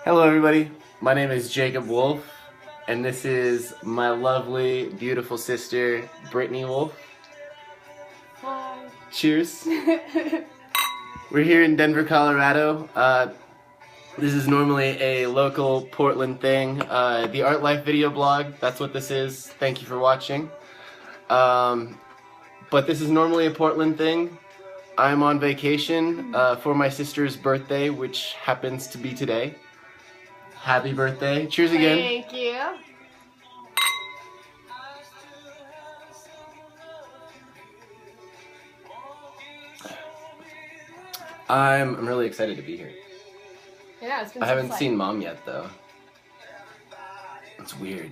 Hello everybody, my name is Jacob Wolff, and this is my lovely, beautiful sister, Brittni Wolff. Hi. Cheers. We're here in Denver, Colorado. This is normally a local Portland thing. The Art Life video blog, that's what this is. Thank you for watching. But this is normally a Portland thing. I'm on vacation for my sister's birthday, which happens to be today. Happy birthday. Cheers again. Thank you. I'm really excited to be here. Yeah, it's been I haven't seen Mom yet, though. It's weird.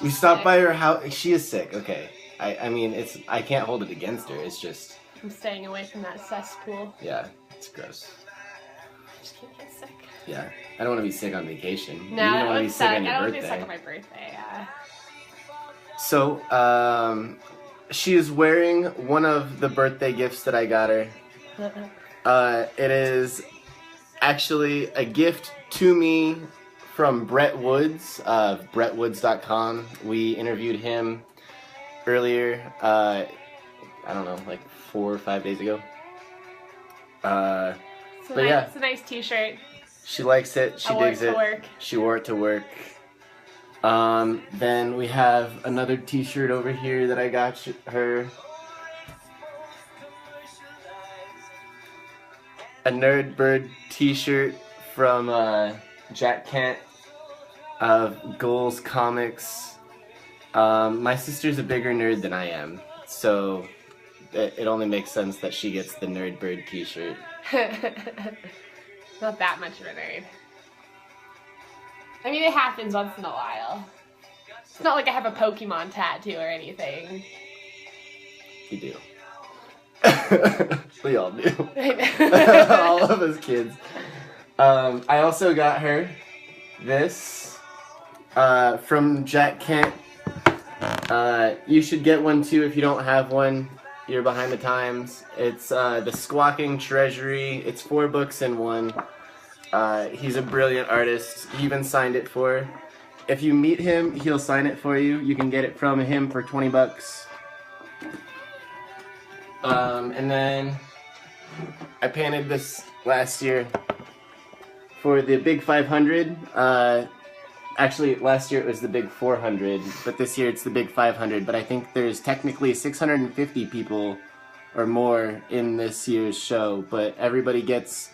We stopped by her house. She is sick, okay. I mean, I can't hold it against her. It's just... I'm staying away from that cesspool. Yeah, it's gross. I just can't get sick. Yeah, I don't want to be sick on vacation. No, You don't want to be sick on your I don't want birthday. to be sick on my birthday, yeah. So, she is wearing one of the birthday gifts that I got her. It is actually a gift to me from Brett Woods of brettwoods.com. We interviewed him earlier, I don't know, like 4 or 5 days ago. But yeah. It's a nice t-shirt. She likes it. She digs it. Work. She wore it to work. Then we have another t-shirt over here that I got her. A Nerd Bird t-shirt from Jack Kent of Goals Comics. My sister's a bigger nerd than I am, so it only makes sense that she gets the Nerd Bird t-shirt. Not that much of a nerd. I mean, it happens once in a while. It's not like I have a Pokemon tattoo or anything. You do. We all do. Right. All of us kids. I also got her this from Jack Kent. You should get one too if you don't have one. You're behind the times. It's The Squawking Treasury. It's 4 books in one. He's a brilliant artist. He even signed it for her. If you meet him, he'll sign it for you. You can get it from him for 20 bucks. And then I painted this last year for the Big 500. Actually, last year it was the Big 400, but this year it's the Big 500. But I think there's technically 650 people or more in this year's show. But everybody gets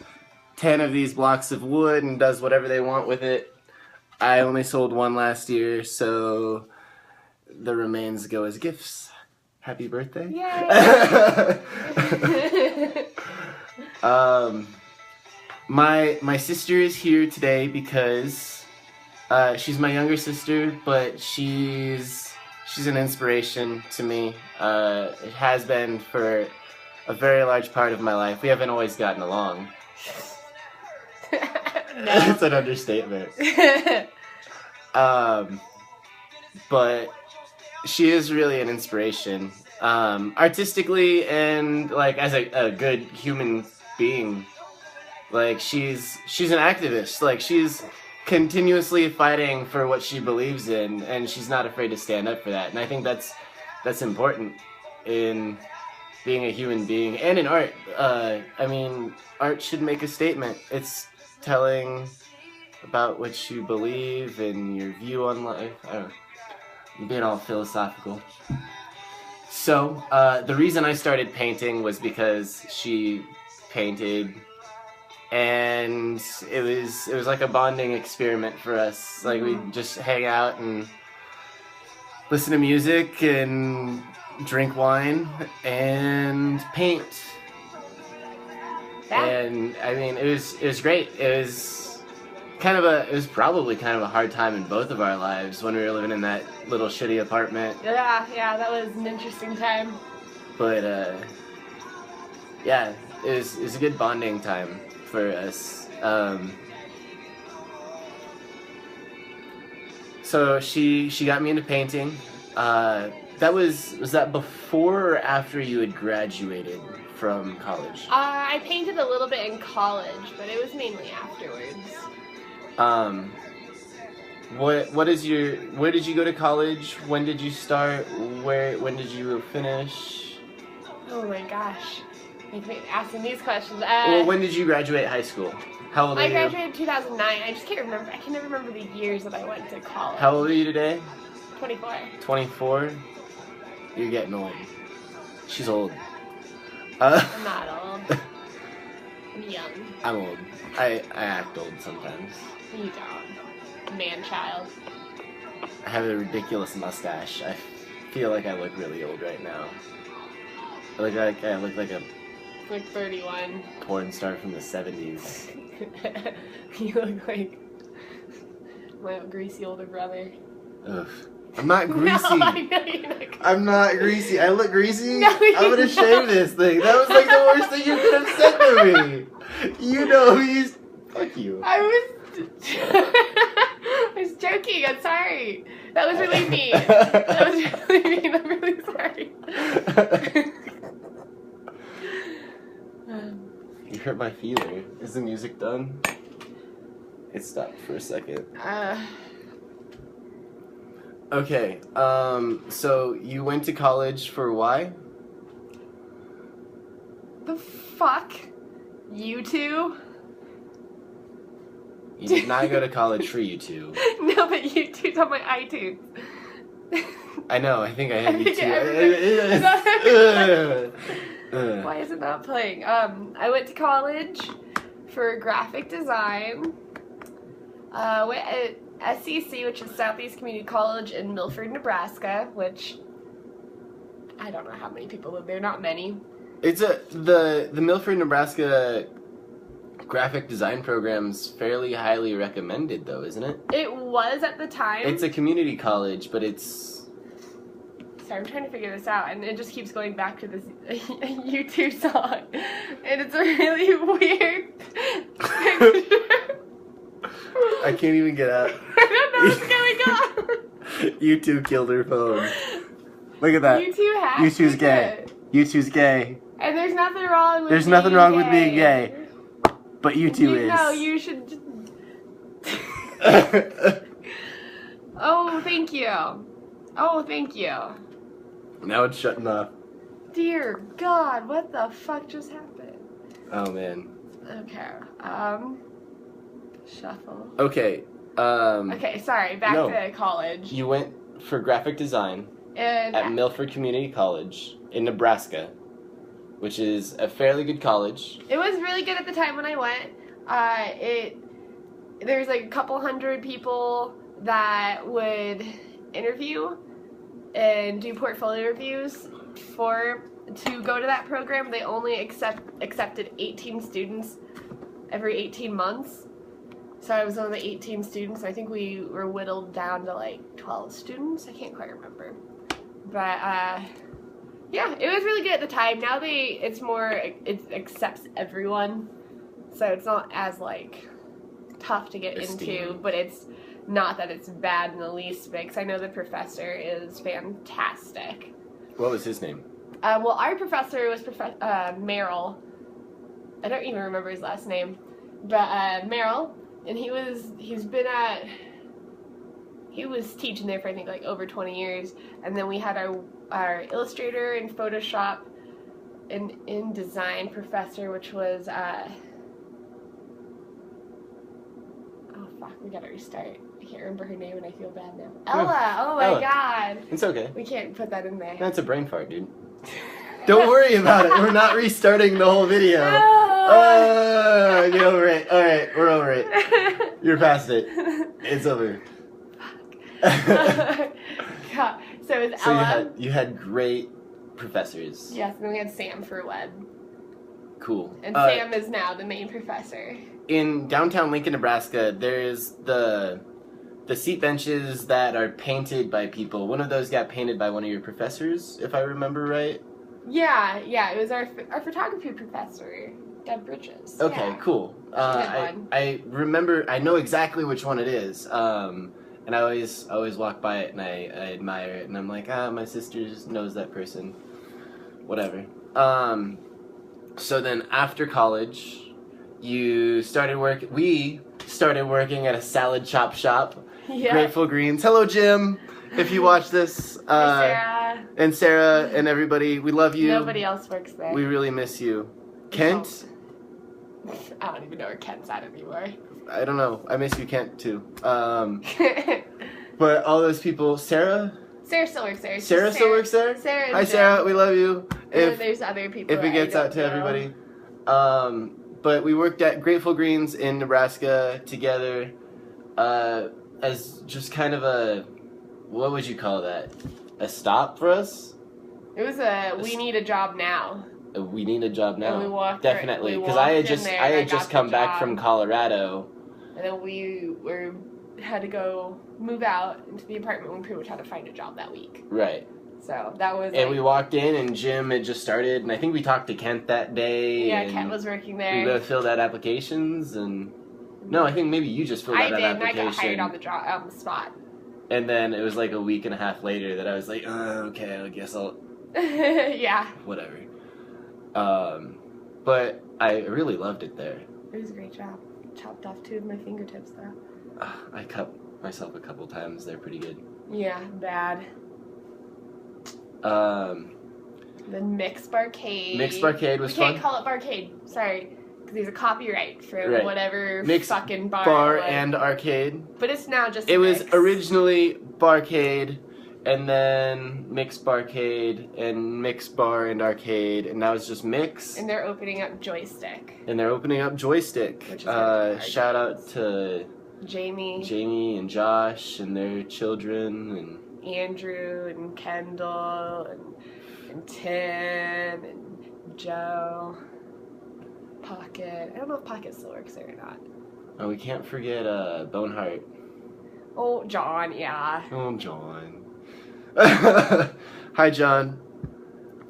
10 of these blocks of wood and does whatever they want with it. I only sold one last year, so the remains go as gifts. Happy birthday. Yay! My sister is here today because she's my younger sister, but she's an inspiration to me. It has been for a very large part of my life. We haven't always gotten along. No. It's an understatement. But she is really an inspiration, artistically and like as a good human being. Like she's an activist. Like she's continuously fighting for what she believes in, and she's not afraid to stand up for that. And I think that's important in being a human being and in art. I mean, art should make a statement. It's telling about what you believe and your view on life. I don't know. I'm being all philosophical. So, the reason I started painting was because she painted, and it was like a bonding experiment for us. Like, we'd just hang out and listen to music and drink wine and paint. Yeah. And, I mean, it was great. It was probably kind of a hard time in both of our lives when we were living in that little shitty apartment. Yeah, that was an interesting time. But, yeah, it was a good bonding time for us. So she got me into painting. Was that before or after you had graduated from college? I painted a little bit in college, but it was mainly afterwards. What is your? Where did you go to college? When did you start? When did you finish? Oh my gosh. Make me asking these questions. Well, when did you graduate high school? How old are I you? graduated in 2009. I just can't remember. I can never remember the years that I went to college. How old are you today? 24. 24? You're getting old. She's old. I'm not old. I'm young. I'm old. I act old sometimes. You don't. Man child. I have a ridiculous mustache. I feel like I look really old right now. I look like a Like 31. porn star from the 70s. You look like my greasy older brother. Ugh. I'm not greasy. No, I know you're not greasy. I'm not greasy. I look greasy? No, I'm gonna shave this thing. That was like the worst thing you could have said to me. You know he's... Fuck you. I was joking. I'm sorry. That was really mean. That was really mean. I'm really sorry. You hurt my feeler. Is the music done? It stopped for a second. Okay, so you went to college for why? The fuck? You two? You did not go to college for U2. No, but U2's on my iTunes. I know, I think I had think U2. Why is it not playing? I went to college for graphic design. Went at SEC, which is Southeast Community College in Milford, Nebraska, which I don't know how many people live there. Not many. It's the Milford, Nebraska graphic design program's fairly highly recommended, though, isn't it? It was at the time. It's a community college, but it's... Sorry, I'm trying to figure this out, and it just keeps going back to this U2 song, and it's a really weird picture. I can't even get out. I don't know what's going on. U2 killed her phone. Look at that. U2 has U2's to gay. do it. U2's gay. And there's nothing wrong with There's being nothing wrong gay. with being gay. But U2 is. No, you should. Oh, thank you. Oh, thank you. Now it's shutting off. Dear God, what the fuck just happened? Oh, man. Okay. Shuffle. Okay. Okay, sorry. Back to college. You went for graphic design And at Milford Community College in Nebraska, which is a fairly good college. it was really good at the time when I went. There's like a couple hundred people that would interview and do portfolio reviews to go to that program. They only accepted 18 students every 18 months. So I was one of the 18 students. I think we were whittled down to like 12 students. I can't quite remember. But yeah, it was really good at the time. Now it accepts everyone. So it's not as like tough to get into, but it's not that it's bad in the least bit, 'cause I know the professor is fantastic. What was his name? Well, our professor was Merrill. I don't even remember his last name, but Merrill, and he was teaching there for I think like over 20 years, and then we had our illustrator and Photoshop and InDesign professor, which was oh fuck, we gotta restart. I can't remember her name and I feel bad now. Ella! Oh my Ella. God! It's okay. We can't put that in there. That's a brain fart, dude. Don't worry about it. We're not restarting the whole video. No. Get over it. All right, we're over it. You're past it. It's over. God. So it was Ella. You had great professors. Yes, and then we had Sam for web. Cool. And Sam is now the main professor. In downtown Lincoln, Nebraska, there's the seat benches that are painted by people. One of those got painted by one of your professors, if I remember right. Yeah, it was our photography professor, Deb Bridges. Okay, yeah. cool. I remember, I know exactly which one it is. And I always walk by it and I admire it, and I'm like, my sister just knows that person. Whatever. So then after college, we started started working at a salad chop shop. Yeah. Grateful Greens. Hello, Jim. If you watch this, Sarah. and Sarah and everybody, we love you. Nobody else works there. We really miss you. Kent? I don't even know where Kent's at anymore. I don't know. I miss you, Kent, too. But all those people, Sarah? Sarah still works there. Sarah still works there? Sarah and Hi, Jim. Sarah. We love you. And then there's other people. If it gets out to everybody. But we worked at Grateful Greens in Nebraska together as just kind of a, what would you call that? A stop for us? It was we need a job now. We need a job now. And we walked definitely, right, because I had just come back from Colorado. And then we had to go move out into the apartment. We pretty much had to find a job that week. Right. So that was. And we walked in, and Jim had just started, and I think we talked to Kent that day. Yeah, Kent was working there. We both filled out applications, and no, I think maybe you just filled out an application. I did, and I got hired on the spot. And then it was like a week and a half later that I was like, okay, I guess I'll. Yeah. Whatever. But I really loved it there. It was a great job. Chopped off 2 of my fingertips though. I cut myself a couple times. They're pretty good. Yeah, bad. Then Mixed Barcade. Mixed Barcade was fun. We can't call it Barcade. Sorry. Because there's a copyright for whatever Mixed fucking bar and arcade. But it's now just It Mix. was originally Barcade, and then Mixed Barcade, and Mixed Bar and Arcade, and now it's just Mix. And they're opening up Joystick. Which is shout out to Jamie and Josh and their children, and Andrew and Kendall and Tim and Joe. Pocket. I don't know if Pocket still works there or not. Oh, we can't forget Boneheart. Oh, John, yeah. Oh, John. Hi, John.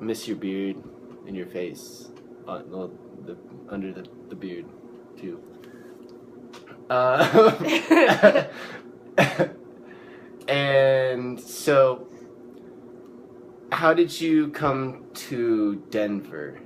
I miss your beard and your face. Under the beard, too. And so, how did you come to Denver?